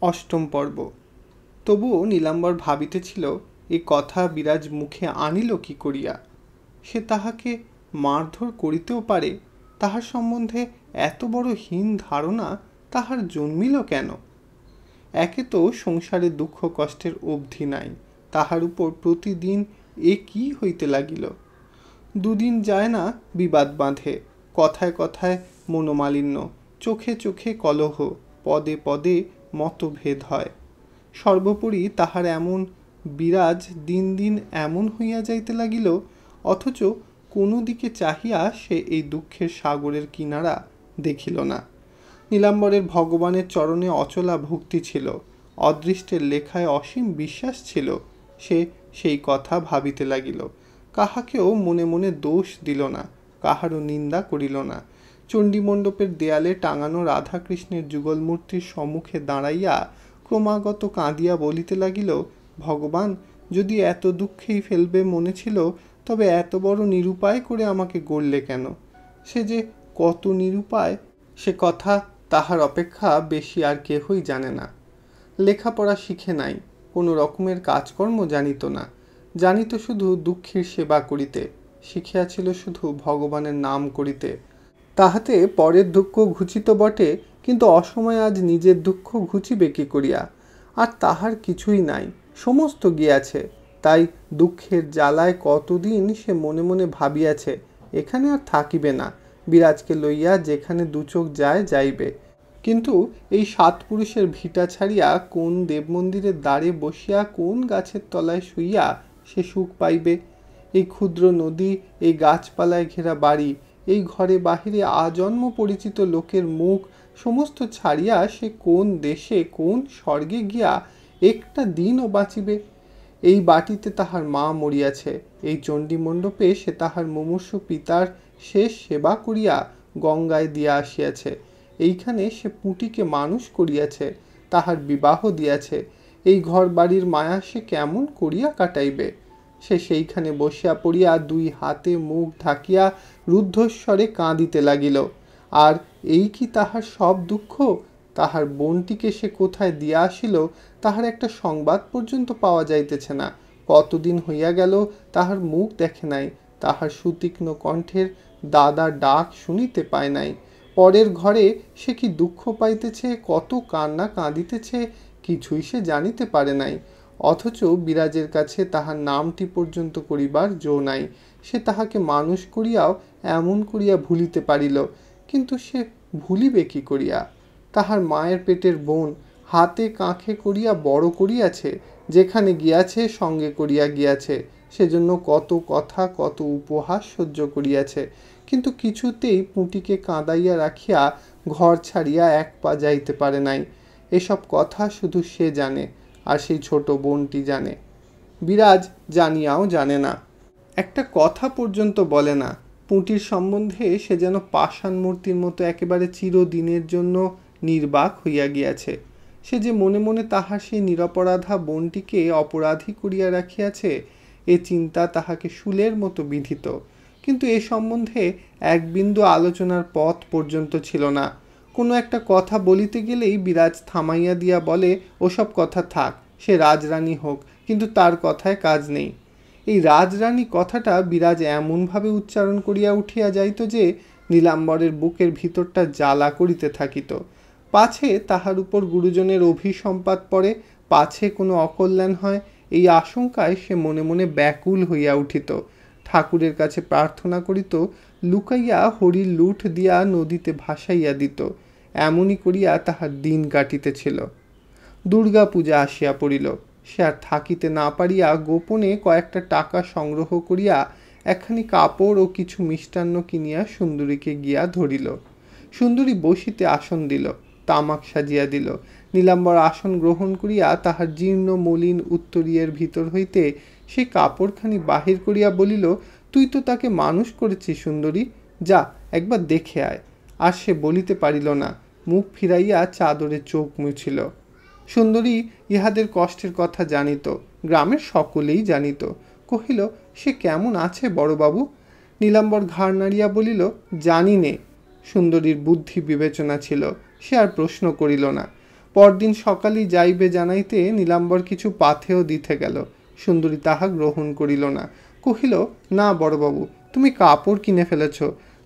অষ্টম পর্ব। তবুও নীলাম্বর ভাবিতেছিল এ কথা বিরাজ মুখে আনিল কি করিয়া। সে তাহাকে মারধর করিতেও পারে, তাহার সম্বন্ধে এত বড় হীন ধারণা তাহার জন্মিল কেন? একে তো সংসারে দুঃখ কষ্টের অবধি নাই, তাহার উপর প্রতিদিন এ কি হইতে লাগিল। দুদিন যায় না বিবাদ বাঁধে, কথায় কথায় মনোমালিন্য, চোখে চোখে কলহ, পদে পদে মতভেদ হয়। সর্বোপরি তাহার এমন বিরাজ দিন দিন এমন হইয়া যাইতে লাগিল, অথচ কোনো দিকে চাহিয়া সে এই দুঃখের সাগরের কিনারা দেখিল না। নীলাম্বরের ভগবানের চরণে অচলা ভক্তি ছিল, অদৃষ্টের লেখায় অসীম বিশ্বাস ছিল। সে সেই কথা ভাবিতে লাগিল, কাহাকেও মনে মনে দোষ দিল না, কাহারও নিন্দা করিল না। চণ্ডীমণ্ডপের দেয়ালে টাঙানো রাধাকৃষ্ণের যুগলমূর্তির সম্মুখে দাঁড়াইয়া ক্রমাগত কাঁদিয়া বলিতে লাগিল, ভগবান, যদি এত দুঃখেই ফেলবে মনে ছিল, তবে এত বড় নিরুপায় করে আমাকে গড়লে কেন? সে যে কত নিরুপায় সে কথা তাহার অপেক্ষা বেশি আর কেহই জানে না। লেখাপড়া শিখে নাই, কোনো রকমের কাজকর্ম জানিত না, জানিত শুধু দুঃখীর সেবা করিতে, শিখিয়াছিল শুধু ভগবানের নাম করিতে। তাহাতে পরের দুঃখ ঘুচিত বটে, কিন্তু অসময়ে আজ নিজের দুঃখ ঘুচিবে কি করিয়া? আর তাহার কিছুই নাই, সমস্ত গিয়াছে। তাই দুঃখের জ্বালায় কতদিন সে মনে মনে ভাবিয়াছে এখানে আর থাকিবে না, বিরাজকে লইয়া যেখানে দুচোখ যায় যাইবে। কিন্তু এই সাত পুরুষের ভিটা ছাড়িয়া কোন দেবমন্দিরের দ্বারে বসিয়া কোন গাছের তলায় শুইয়া সে সুখ পাইবে? এই ক্ষুদ্র নদী, এই গাছপালায় ঘেরা বাড়ি, এই ঘরে বাহিরে আজন্ম পরিচিত লোকের মুখ সমস্ত ছাড়িয়া সে কোন দেশে কোন স্বর্গে গিয়া একটা দিনও বাঁচিবে? এই বাটিতে তাহার মা মরিয়াছে, এই চণ্ডীমণ্ডপে সে তাহার মুমূর্ষু পিতার শেষ সেবা করিয়া গঙ্গায় দিয়া আসিয়াছে, এইখানে সে পুঁটিকে মানুষ করিয়াছে, তাহার বিবাহ দিয়াছে। এই ঘর বাড়ির মায়া সে কেমন করিয়া কাটাইবে? সে সেইখানে বসিয়া পড়িয়া দুই হাতে মুখ ঢাকিয়া রুদ্ধস্বরে কাঁদিতে লাগিল। আর এই কি তাহার সব দুঃখ? তাহার বোনটিকে সে কোথায় দিয়া আসিল তাহার একটা সংবাদ পর্যন্ত পাওয়া যাইতেছে না। কতদিন হইয়া গেল তাহার মুখ দেখে নাই, তাহার সুতীক্ষ্ণ কণ্ঠের দাদা ডাক শুনিতে পায় নাই। পরের ঘরে সে কি দুঃখ পাইতেছে, কত কান্না কাঁদিতেছে, কিছুই সে জানিতে পারে নাই। অথচ বিরাজের কাছে তাহার নামটি পর্যন্ত করিবার জো নাই। সে তাহাকে মানুষ করিয়াও এমন করিয়া ভুলিতে পারিল, কিন্তু সে ভুলিবে কি করিয়া? তাহার মায়ের পেটের বোন হাতে কাঁখে করিয়া বড় করিয়াছে, যেখানে গিয়াছে সঙ্গে করিয়া গিয়াছে, সেজন্য কত কথা কত উপহাস সহ্য করিয়াছে, কিন্তু কিছুতেই পুঁটিকে কাঁদাইয়া রাখিয়া ঘর ছাড়িয়া এক পা যাইতে পারে নাই। এসব কথা শুধু সে জানে, আর সেই ছোট বোনটি জানে। বিরাজ জানিয়াও জানে না, একটা কথা পর্যন্ত বলে না। পুঁটির সম্বন্ধে সে যেন পাষাণ মূর্তির মতো একেবারে চিরদিনের জন্য নির্বাক হইয়া গিয়াছে। সে যে মনে মনে তাহার সেই নিরপরাধা বোনটিকে অপরাধী করিয়া রাখিয়াছে, এ চিন্তা তাহাকে শূলের মতো বিঁধিত। কিন্তু এ সম্বন্ধে এক বিন্দু আলোচনার পথ পর্যন্ত ছিল না। কোনো একটা কথা বলিতে গেলেই বিরাজ থামাইয়া দিয়া বলে, ওসব কথা থাক, সে রাজরানী হোক, কিন্তু তার কথায় কাজ নেই। এই রাজরানী কথাটা বিরাজ এমনভাবে উচ্চারণ করিয়া উঠিয়া যাইত যে নীলাম্বরের বুকের ভিতরটা জ্বালা করিতে থাকিত। পাছে তাহার উপর গুরুজনের অভিসম্পাত পড়ে, পাছে কোনো অকল্যাণ হয়, এই আশঙ্কায় সে মনে মনে ব্যাকুল হইয়া উঠিত। ঠাকুরের কাছে প্রার্থনা করিত, লুকাইয়া হরির লুঠ দিয়া নদীতে ভাসাইয়া দিত। এমনই করিয়া তাহার দিন কাটিতেছিল। দুর্গা পূজা আসিয়া পড়িল। সে আর থাকিতে না পারিয়া গোপনে কয়েকটা টাকা সংগ্রহ করিয়া একখানি কাপড় ও কিছু মিষ্টান্ন কিনিয়া সুন্দরীকে গিয়া ধরিল। সুন্দরী বসিতে আসন দিল, তামাক সাজিয়া দিল। নীলাম্বর আসন গ্রহণ করিয়া তাহার জীর্ণ মলিন উত্তরীয়ের ভিতর হইতে সে কাপড়খানি বাহির করিয়া বলিল, তুই তো তাকে মানুষ করেছিস সুন্দরী, যা একবার দেখে আয়। আর সে বলিতে পারিল না, মুখ ফিরাইয়া চাদরে চোখ মুছিল। সুন্দরী ইহাদের কষ্টের কথা জানিত, গ্রামের সকলেই জানিত। কহিল, সে কেমন আছে বড়বাবু? নীলাম্বর ঘাড় নাড়িয়া বলিল, জানি নে। সুন্দরীর বুদ্ধি বিবেচনা ছিল, সে আর প্রশ্ন করিল না। পরদিন সকালেই যাইবে জানাইতে নীলাম্বর কিছু পাথেও দিতে গেল। সুন্দরী তাহা গ্রহণ করিল না, কহিল, না বড়বাবু, তুমি কাপড় কিনে ফেলেছ,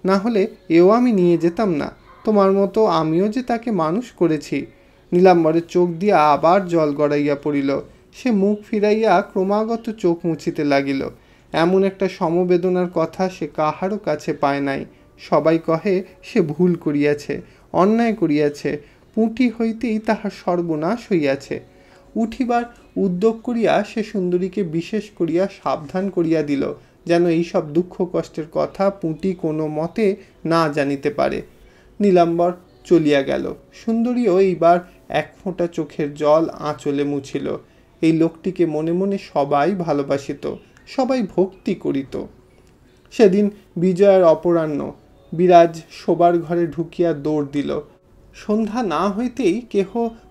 না হলে এও আমি নিয়ে যেতাম না। তোমার মতো আমিও যে তাকে মানুষ করেছি। নীলাম্বরের চোখ দিয়া আবার জল গড়াইয়া পড়িল। সে মুখ ফিরাইয়া ক্রমাগত চোখ মুছিতে লাগিল। এমন একটা সমবেদনার কথা সে কাহারও কাছে পায় নাই। সবাই কহে সে ভুল করিয়াছে, অন্যায় করিয়াছে, পুঁটি হইতেই তাহার সর্বনাশ হইয়াছে। উঠিবার উদ্যোগ করিয়া সে সুন্দরীকে বিশেষ করিয়া সাবধান করিয়া দিল, যেন এইসব দুঃখ কষ্টের কথা পুঁটি কোনো মতে না জানিতে পারে। নীলাম্বর চলিয়া গেল। সুন্দরীও এইবার এক ফোঁটা চোখের জল আঁচলে মুছিল। এই লোকটিকে মনে মনে সবাই ভালোবাসিত, সবাই ভক্তি করিত। সেদিন বিজয়ার অপরাহ্ন। বিরাজ শোবার ঘরে ঢুকিয়া দৌড় দিল। সন্ধ্যা না হইতেই কেহ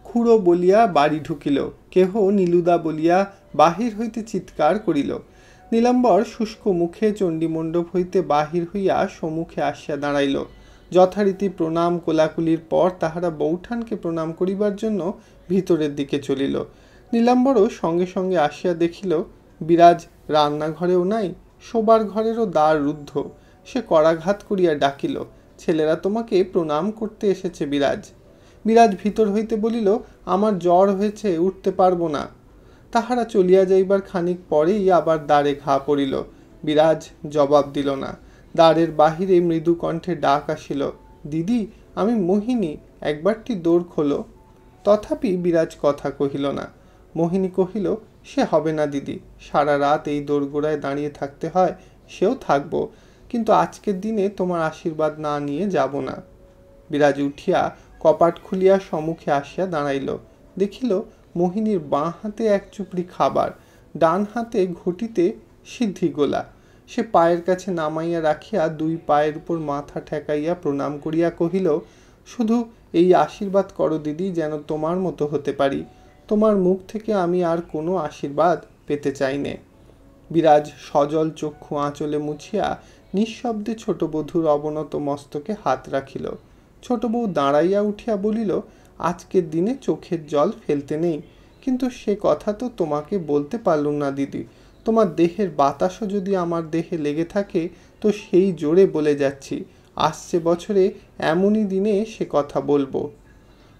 খুড়ো বলিয়া বাড়ি ঢুকিল, কেহ নীলুদা বলিয়া বাহির হইতে চিৎকার করিল। নীলাম্বর শুষ্ক মুখে চণ্ডীমণ্ডপ হইতে বাহির হইয়া সম্মুখে আসিয়া দাঁড়াইল। যথারীতি প্রণাম কোলাকুলির পর তাহারা বৌঠানকে প্রণাম করিবার জন্য ভিতরের দিকে চলিল। নীলাম্বরও সঙ্গে সঙ্গে আসিয়া দেখিল বিরাজ রান্নাঘরেও নাই, শোবার ঘরেরও দ্বার রুদ্ধ। সে করাঘাত করিয়া ডাকিল, ছেলেরা তোমাকে প্রণাম করতে এসেছে বিরাজ। বিরাজ ভিতর হইতে বলিল, আমার জ্বর হয়েছে, উঠতে পারবো না। তাহারা চলিয়া যাইবার খানিক পরেই আবার দ্বারে ঘা পড়িল। বিরাজ জবাব দিল না। দ্বারের বাহিরে মৃদু কণ্ঠে ডাক আসিল, দিদি, আমি মোহিনী, একবারটি দোর খোলো। তথাপি বিরাজ কথা কহিল না। মোহিনী কহিল, সে হবে না দিদি, সারা রাত এই দোরগোড়ায় দাঁড়িয়ে থাকতে হয়, সেও থাকবো, কিন্তু আজকের দিনে তোমার আশীর্বাদ না নিয়ে যাব না। বিরাজ উঠিয়া কপাট খুলিয়া সম্মুখে আসিয়া দাঁড়াইল। দেখিল মোহিনীর বাঁ হাতে এক চুপড়ি খাবার, ডান হাতে ঘটিতে সিদ্ধি গোলা। সে পায়ের কাছে নামাইয়া রাখিয়া দুই পায়ের উপর মাথা ঠেকাইয়া প্রণাম করিয়া কহিল, শুধু এই আশীর্বাদ করো দিদি, যেন তোমার মতো হতে পারি। তোমার মুখ থেকে আমি আর কোনো আশীর্বাদ পেতে চাই নে। বিরাজ সজল চক্ষু আঁচলে মুছিয়া নিঃশব্দে ছোট বধূর অবনত মস্তকে হাত রাখিল। ছোট বউ দাঁড়াইয়া উঠিয়া বলিল, আজকের দিনে চোখের জল ফেলতে নেই, কিন্তু সে কথা তো তোমাকে বলতে পারলুম না দিদি। তোমার দেহের বাতাসও যদি আমার দেহে লেগে থাকে তো সেই জোরে বলে যাচ্ছি, আসছে বছরে এমনই দিনে সে কথা বলবো।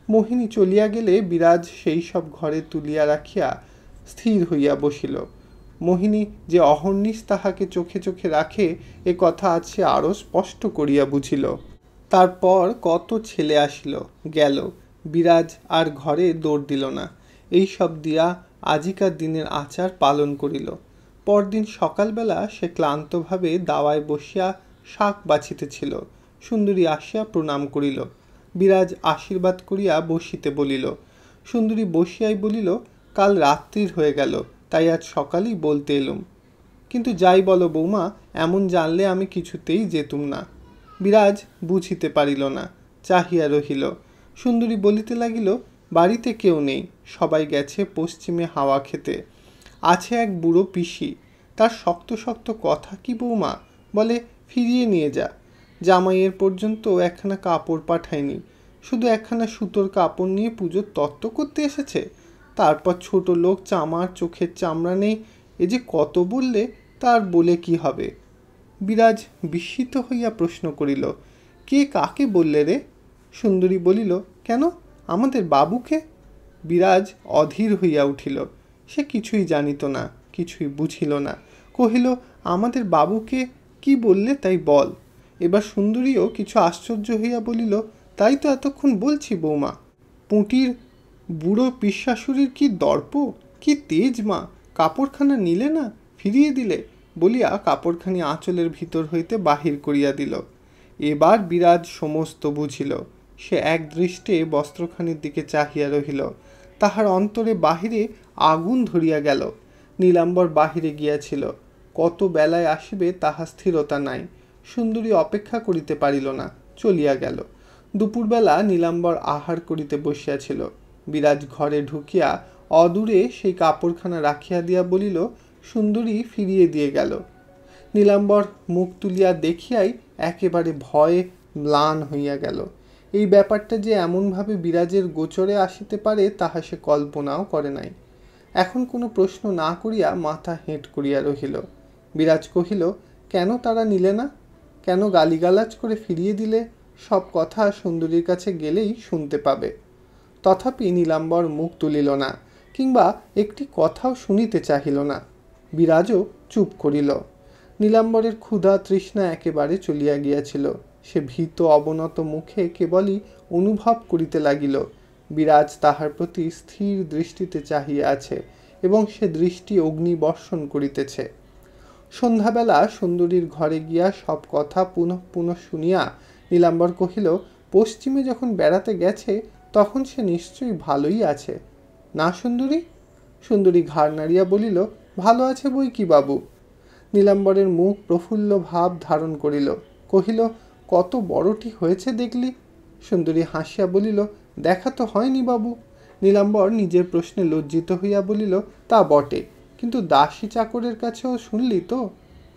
মোহিনী চলিয়া গেলে বিরাজ সেই সব ঘরে তুলিয়া রাখিয়া স্থির হইয়া বসিল। মোহিনী যে অহর্নিশ তাহাকে চোখে চোখে রাখে, এ কথা আজ সে আরও স্পষ্ট করিয়া বুঝিল। তারপর কত ছেলে আসিল গেল, বিরাজ আর ঘরে দৌড় দিল না। এই সব দিয়া আজিকার দিনের আচার পালন করিল। পরদিন সকালবেলা সে ক্লান্তভাবে দাওয়ায় বসিয়া শাক বাছিতেছিল। সুন্দরী আসিয়া প্রণাম করিল। বিরাজ আশীর্বাদ করিয়া বসিতে বলিল। সুন্দরী বসিয়াই বলিল, কাল রাত্রির হয়ে গেল, তাই আজ সকালেই বলতে এলুম। কিন্তু যাই বলো বৌমা, এমন জানলে আমি কিছুতেই যেতুম না। বিরাজ বুঝিতে পারিল না, চাহিয়া রহিল। সুন্দরী বলিতে লাগিল, বাড়িতে কেউ নেই, সবাই গেছে পশ্চিমে হাওয়া খেতে। আছে এক বুড়ো পিসি, তার শক্ত শক্ত কথা কি বৌমা, বলে ফিরিয়ে নিয়ে যা। জামাইয়ের পর্যন্ত একখানা কাপড় পাঠায়নি, শুধু একখানা সুতোর কাপড় নিয়ে পুজোর তত্ত্ব করতে এসেছে। তারপর ছোট লোক, চামার চোখের চামড়া নেই, এ যে কত বললে তার বলে কি হবে। বিরাজ বিস্মিত হইয়া প্রশ্ন করিল, কে কাকে বললে রে? সুন্দরী বলিল, কেন, আমাদের বাবুকে। বিরাজ অধীর হইয়া উঠিল। সে কিছুই জানিত না, কিছুই বুঝিল না। কহিল, আমাদের বাবুকে কি বললে তাই বল। এবার সুন্দরীও কিছু আশ্চর্য হইয়া বলিল, তাই তো এতক্ষণ বলছি বৌমা। পুঁটির বুড়ো পিসাশুড়ির কি দর্প, কি তেজ মা, কাপড়খানা নিলে না, ফিরিয়ে দিলে, বলিয়া কাপড়খানি আঁচলের ভিতর হইতে বাহির করিয়া দিল। এবার বিরাজ সমস্ত বুঝিল। সে এক দৃষ্টে বস্ত্রখানির দিকে চাহিয়া রহিল। তাহার অন্তরে বাহিরে আগুন ধরিয়া গেল। নীলাম্বর বাহিরে গিয়াছিল, কত বেলায় আসিবে তাহা স্থিরতা নাই। সুন্দরী অপেক্ষা করিতে পারিল না, চলিয়া গেল। দুপুরবেলা নীলাম্বর আহার করিতে বসিয়াছিল। বিরাজ ঘরে ঢুকিয়া অদূরে সেই কাপড়খানা রাখিয়া দিয়া বলিল, সুন্দরী ফিরিয়ে দিয়ে গেল। নীলাম্বর মুখ তুলিয়া দেখিয়াই একেবারে ভয়ে ম্লান হইয়া গেল। এই ব্যাপারটা যে এমনভাবে বিরাজের গোচরে আসিতে পারে তাহা সে কল্পনাও করে নাই। এখন কোনো প্রশ্ন না করিয়া মাথা হেঁট করিয়া রহিল। বিরাজ কহিল, কেন তারা নিলে না? কেন গালিগালাজ করে ফিরিয়ে দিলে? সব কথা সুন্দরীর কাছে গেলেই শুনতে পাবে। তথাপি নীলাম্বর মুখ তুলিল না, কিংবা একটি কথাও শুনিতে চাহিল না। বিরাজও চুপ করিল। নীলাম্বরের ক্ষুধা তৃষ্ণা একেবারে চলিয়া গিয়াছিল। সে ভীত অবনত মুখে কেবলই অনুভব করিতে লাগিল বিরাজ তাহার প্রতি স্থির দৃষ্টিতে চাহিয়া আছে এবং সে দৃষ্টি অগ্নি বর্ষণ করিতেছে। সন্ধ্যাবেলা সুন্দরীর ঘরে গিয়া সব কথা পুনঃ পুনঃ শুনিয়া নীলাম্বর কহিল, পশ্চিমে যখন বেড়াতে গেছে তখন সে নিশ্চয়ই ভালোই আছে না সুন্দরী? সুন্দরী ঘাড় নাড়িয়া বলিল, ভালো আছে বই কি বাবু। নীলাম্বরের মুখ প্রফুল্ল ভাব ধারণ করিল। কহিল, কত বড়টি হয়েছে দেখলি? সুন্দরী হাসিয়া বলিল, দেখা তো হয়নি বাবু। নীলাম্বর নিজের প্রশ্নে লজ্জিত হইয়া বলিল, তা বটে, কিন্তু দাসী চাকরের কাছেও শুনলি তো?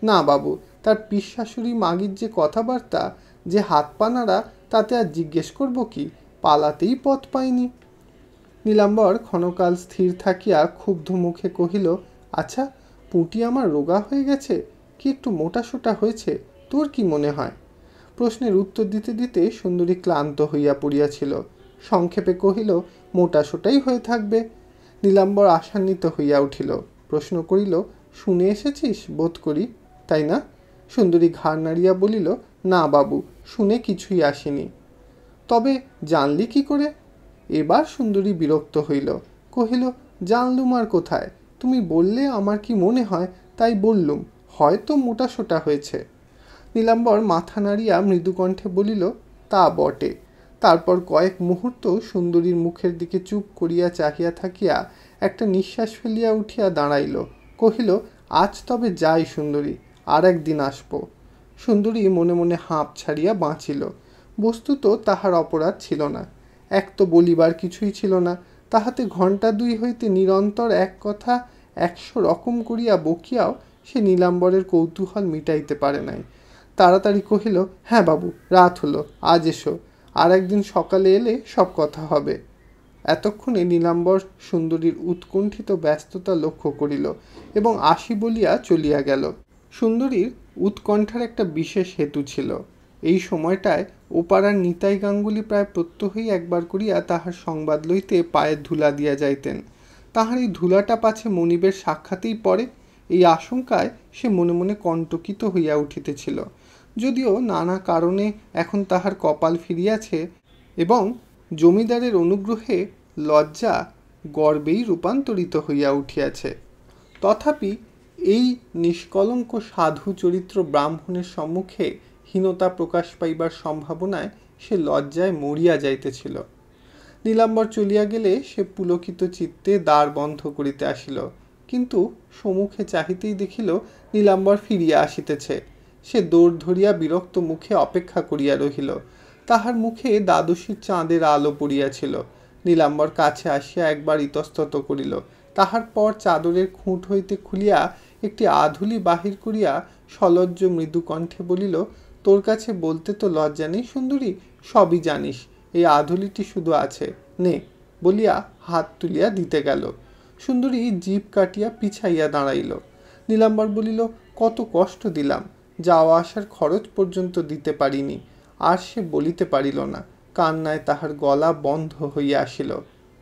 না বাবু, তার পিসশাশুড়ি মাগির যে কথাবার্তা, যে হাত পা নাড়া, তাতে আর জিজ্ঞেস করব কি? পালাতেই পথ পাইনি। নীলাম্বর ক্ষণকাল স্থির থাকিয়া ক্ষুব্ধ মুখে কহিল, আচ্ছা, পুঁটি আমার রোগা হয়ে গেছে কি একটু মোটাসোটা হয়েছে? তোর কি মনে হয়? প্রশ্নের উত্তর দিতে দিতে সুন্দরী ক্লান্ত হইয়া পড়িয়াছিল। সংক্ষেপে কহিল, মোটাসোটাই হয়ে থাকবে। নীলাম্বর আশান্বিত হইয়া উঠিল। প্রশ্ন করিল, শুনে এসেছিস বোধ করি, তাই না? সুন্দরী ঘাড় নাড়িয়া বলিল, না বাবু, শুনে কিছুই আসেনি। তবে জানলি কি করে? এবার সুন্দরী বিরক্ত হইল। কহিল, জানলুম আর কোথায়? তুমি বললে আমার কি মনে হয় তাই বললুম, হয়তো মোটাসোটা হয়েছে। নীলাম্বর মাথা নাড়িয়া মৃদুকণ্ঠে বলিল, তা বটে। তারপর কয়েক মুহূর্ত সুন্দরীর মুখের দিকে চুপ করিয়া চাহিয়া থাকিয়া একটা নিঃশ্বাস ফেলিয়া উঠিয়া দাঁড়াইল। কহিল, আজ তবে যাই সুন্দরী, আর একদিন আসব। সুন্দরী মনে মনে হাঁপ ছাড়িয়া বাঁচিল। বস্তুত তাহার অপরাধ ছিল না। এক তো বলিবার কিছুই ছিল না, তাহাতে ঘণ্টা দুই হইতে নিরন্তর এক কথা 100 রকম করিয়া বকিয়াও সে নীলাম্বরের কৌতূহল মিটাইতে পারে নাই। তাড়াতাড়ি কহিল, হ্যাঁ বাবু, রাত হলো, আজ এসো, আর একদিন সকালে এলে সব কথা হবে। এতক্ষণে নীলাম্বর সুন্দরীর উৎকণ্ঠিত ব্যস্ততা লক্ষ্য করিল এবং আসি বলিয়া চলিয়া গেল। সুন্দরীর উৎকণ্ঠার একটা বিশেষ হেতু ছিল। এই সময়টায় ওপাড়ার নিতাই গাঙ্গুলি প্রায় প্রত্যহই একবার করিয়া তাহার সংবাদ লইতে পায়ের ধুলা দিয়া যাইতেন। তাহার এই ধুলাটা পাছে মনিবের সাক্ষাতেই পড়ে, এই আশঙ্কায় সে মনে মনে কণ্টকিত হইয়া উঠিতেছিল। যদিও নানা কারণে এখন তাহার কপাল ফিরিয়াছে এবং জমিদারের অনুগ্রহে লজ্জা গর্বেই রূপান্তরিত হইয়া উঠিয়াছে, তথাপি এই নিষ্কলঙ্ক সাধু চরিত্র ব্রাহ্মণের সম্মুখে হীনতা প্রকাশ পাইবার সম্ভাবনায় সে লজ্জায় মরিয়া যাইতেছিল। নীলাম্বর চলিয়া গেলে সে পুলকিত চিত্তে দ্বার বন্ধ করিতে আসিল, কিন্তু সম্মুখে চাহিতেই দেখিল নীলাম্বর ফিরিয়া আসিতেছে। সে দৌড় ধরিয়া বিরক্ত মুখে অপেক্ষা করিয়া রহিল। তাহার মুখে দ্বাদশীর চাঁদের আলো পড়িয়াছিল। নীলাম্বর কাছে আসিয়া একবার ইতস্তত করিল। তাহার পর চাদরের খুঁট হইতে খুলিয়া একটি আধুলি বাহির করিয়া সলজ্জ মৃদু কণ্ঠে বলিল, তোর কাছে বলতে তো লজ্জা নেই সুন্দরী, সবই জানিস, এই আধুলিটি শুধু আছে, নে, বলিয়া হাত তুলিয়া দিতে গেল। সুন্দরী জিভ কাটিয়া পিছাইয়া দাঁড়াইল। নীলাম্বর বলিল, কত কষ্ট দিলাম, যাওয়া আসার খরচ পর্যন্ত দিতে পারিনি। আর সে বলিতে পারিল না, কান্নায় তাহার গলা বন্ধ হইয়া আসিল।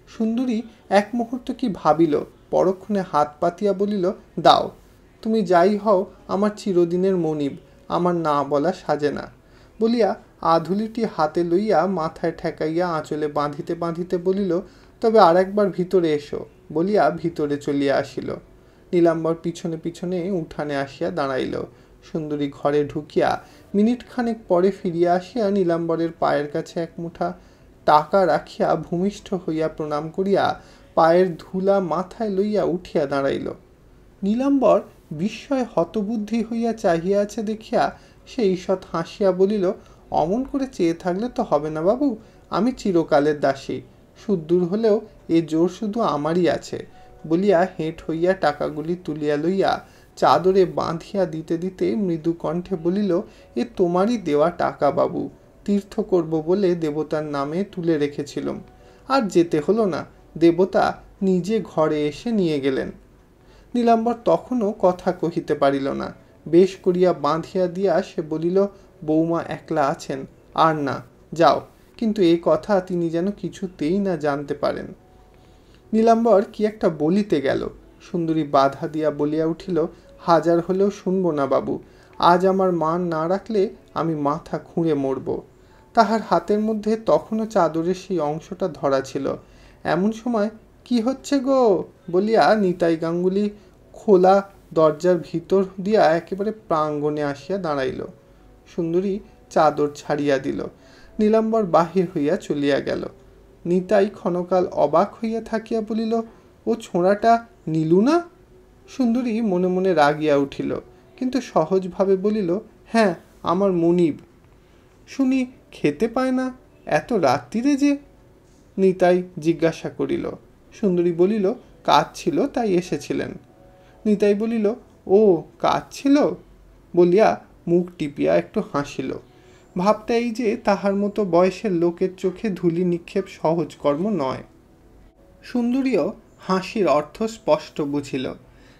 সুন্দরী এক মুহূর্ত কি ভাবিল, পরক্ষণে হাত পাতিয়া বলিল, দাও, তুমি যাই হও আমার চিরদিনের মনিব, আমার না বলা সাজে না, বলিয়া আধুলিটি হাতে লইয়া মাথায় ঠেকাইয়া আঁচলে বাঁধিতে বাঁধিতে বলিল, তবে আর একবার ভিতরে এসো, বলিয়া ভিতরে চলিয়া আসিল। নীলাম্বর পিছনে পিছনে উঠানে আসিয়া দাঁড়াইল। সুন্দরী ঘরে ঢুকিয়া মিনিট খানেক পরে ফিরিয়া আসিয়া নীলাম্বরের পায়ের কাছে এক মুঠা টাকা রাখিয়া ভূমিষ্ঠ হইয়া প্রণাম করিয়া পায়ের ধুলা মাথায় লইয়া উঠিয়া দাঁড়াইল। নীলাম্বর বিস্ময়ে হতবুদ্ধি হইয়া চাহিয়া আছে দেখিয়া সে ঈষৎ হাসিয়া বলিল, অমন করে চেয়ে থাকলে তো হবে না বাবু, আমি চিরকালের দাসী, সুদূর হলেও এ জোর শুধু আমারই আছে, বলিয়া হেঁট হইয়া টাকাগুলি তুলিয়া লইয়া চাদরে বাঁধিয়া দিতে দিতে মৃদু কণ্ঠে বলিল, এ তোমারই দেওয়া টাকা বাবু, তীর্থ করব বলে দেবতার নামে তুলে রেখেছিলাম, আর যেতে হলো না। দেবতা নিজে ঘরে এসে নিয়ে গেলেন। নীলাম্বর তখনও কথা কহিতে পারিল না। বেশ করিয়া বাঁধিয়া দিয়া সে বলিল, বৌমা একলা আছেন, আর না, যাও। কিন্তু এই কথা তিনি যেন কিছুতেই না জানতে পারেন। নীলাম্বর কি একটা বলিতে গেল। সুন্দরী বাধা দিয়া বলিয়া উঠিল, হাজার হলেও শুনব না বাবু। আজ আমার মান না রাখলে আমি মাথা খুঁড়ে মরব। তাহার হাতের মধ্যে তখনও চাদরের সেই অংশটা ধরা ছিল। এমন সময়, কি হচ্ছে গো বলিয়া নিতাই গাঙ্গুলি খোলা দরজার ভিতর দিয়া একেবারে প্রাঙ্গণে আসিয়া দাঁড়াইল। সুন্দরী চাদর ছাড়িয়া দিল। নীলাম্বর বাহির হইয়া চলিয়া গেল। নিতাই ক্ষণকাল অবাক হইয়া থাকিয়া বলিল, ও ছোঁড়াটা নীলু না? সুন্দরী মনে মনে রাগিয়া উঠিল, কিন্তু সহজভাবে বলিল, হ্যাঁ, আমার মনিব। শুনি খেতে পায় না এত রাত্রিরে যে? নিতাই জিজ্ঞাসা করিল। সুন্দরী বলিল, কাজ ছিল তাই এসেছিলেন। নিতাই বলিল, ও কাজ ছিল বলিয়া মুখ টিপিয়া একটু হাসিল। ভাবটা এই যে তাহার মতো বয়সের লোকের চোখে ধুলি নিক্ষেপ সহজ কর্ম নয়। সুন্দরীও হাসির অর্থ স্পষ্ট বুঝিল।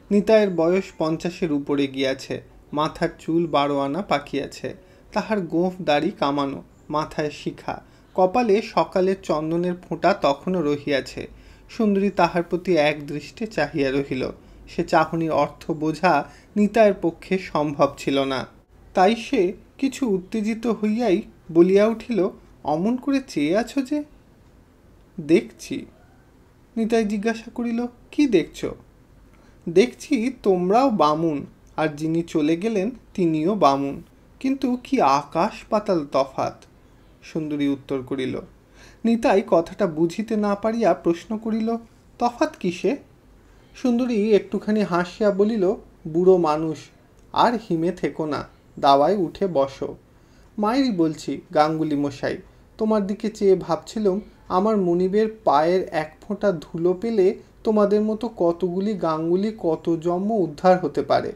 নিতাইয়ের বয়স 50-এর উপরে গিয়াছে। মাথার চুল 12 আনা পাকিয়াছে। তাহার গোঁফ দাড়ি কামানো, মাথায় শিখা, কপালে সকালের চন্দনের ফোঁটা তখনও রহিয়াছে। সুন্দরী তাহার প্রতি এক দৃষ্টে চাহিয়া রহিল। সে চাহনির অর্থ বোঝা নিতাইয়ের পক্ষে সম্ভব ছিল না। তাই সে কিছু উত্তেজিত হইয়াই বলিয়া উঠিল, অমন করে চেয়ে আছো যে? দেখছি। নিতাই জিজ্ঞাসা করিল, কি দেখছ? দেখছি তোমরাও বামুন, আর যিনি চলে গেলেন তিনিও বামুন, কিন্তু কি আকাশ পাতাল তফাত। সুন্দরী উত্তর করিল। নিতাই কথাটা বুঝিতে না পারিয়া প্রশ্ন করিল, তফাত কিসে? সুন্দরী একটুখানি হাসিয়া বলিল, বুড়ো মানুষ, আর হিমে থেকো না, দাওয়ায় উঠে বসো। মায়েরই বলছি গাঙ্গুলি মশাই, তোমার দিকে চেয়ে ভাবছিলাম আমার মনিবের পায়ের এক ফোঁটা ধুলো পেলে তোমাদের মতো কতগুলি গাঙ্গুলি কত জন্ম উদ্ধার হতে পারে।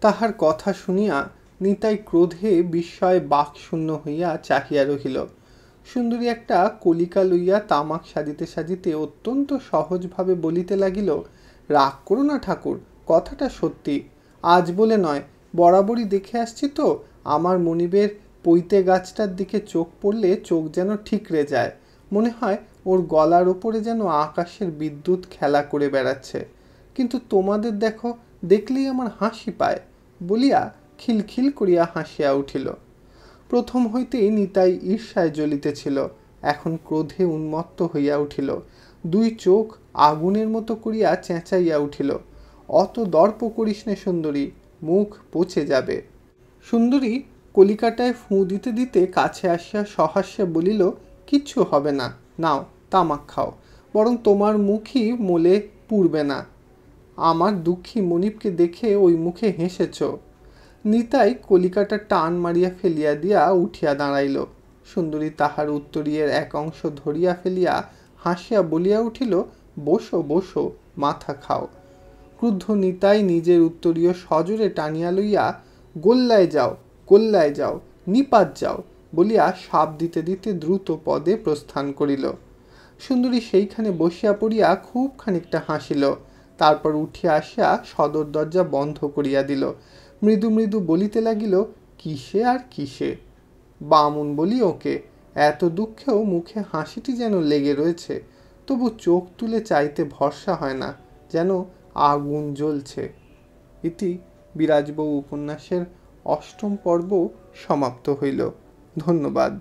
তাহার কথা শুনিয়া নিতাই ক্রোধে বিস্ময়ে বাকশূন্য হইয়া চাহিয়া রহিল। সুন্দরী একটা কলিকা লইয়া তামাক সাজিতে সাজিতে অত্যন্ত সহজভাবে বলিতে লাগিল, রাগ করো না ঠাকুর, কথাটা সত্যি। আজ বলে নয়, বরাবরই দেখে আসছি তো, আমার মনিবের পৈতে গাছটার দিকে চোখ পড়লে চোখ যেন ঠিকরে যায়। মনে হয় ওর গলার ওপরে যেন আকাশের বিদ্যুৎ খেলা করে বেড়াচ্ছে। কিন্তু তোমাদের দেখো, দেখলেই আমার হাসি পায় বলিয়া খিলখিল করিয়া হাসিয়া উঠিল। প্রথম হইতেই নিতাই ঈর্ষায় জ্বলিতেছিল, এখন ক্রোধে উন্মত্ত হইয়া উঠিল। দুই চোখ আগুনের মতো করিয়া চেঁচাইয়া উঠিল, অত দর্প করিস নে সুন্দরী, মুখ পচে যাবে। সুন্দরী কলিকাটায় ফুঁ দিতে দিতে কাছে আসিয়া সহাস্যে বলিল, কিচ্ছু হবে না, নাও তামাক খাও, বরং তোমার মুখই মোলে পুড়বে না। আমার দুঃখী মনিবকে দেখে ওই মুখে হেসেছ। নিতাই কলিকাটা টান মারিয়া ফেলিয়া দিয়া উঠিয়া দাঁড়াইল। সুন্দরী তাহার উত্তরীয়ের এক অংশ ধরিয়া ফেলিয়া হাসিয়া বলিয়া উঠিল, বসো বসো, মাথা খাও। ক্রুদ্ধ নিতাই নিজের উত্তরীয় সজোরে টানিয়া লইয়া, গোল্লায় যাও, গোল্লায় যাও, নিপাত যাও বলিয়া সাপ দিতে দিতে দ্রুত পদে প্রস্থান করিল। সুন্দরী সেইখানে বসিয়া পড়িয়া খুব খানিকটা হাসিল, তারপর উঠিয়া আসিয়া সদর দরজা বন্ধ করিয়া দিল। মৃদু মৃদু বলিতে লাগিল, কিসে আর কিসে, বামুন বলি ওকে, এত দুঃখেও মুখে হাসিটি যেন লেগে রয়েছে, তবু চোখ তুলে চাইতে ভরসা হয় না, যেন আগুন জ্বলছে। ইতি বিরাজবউ উপন্যাসের 8ম পর্ব সমাপ্ত হইল। ধন্যবাদ।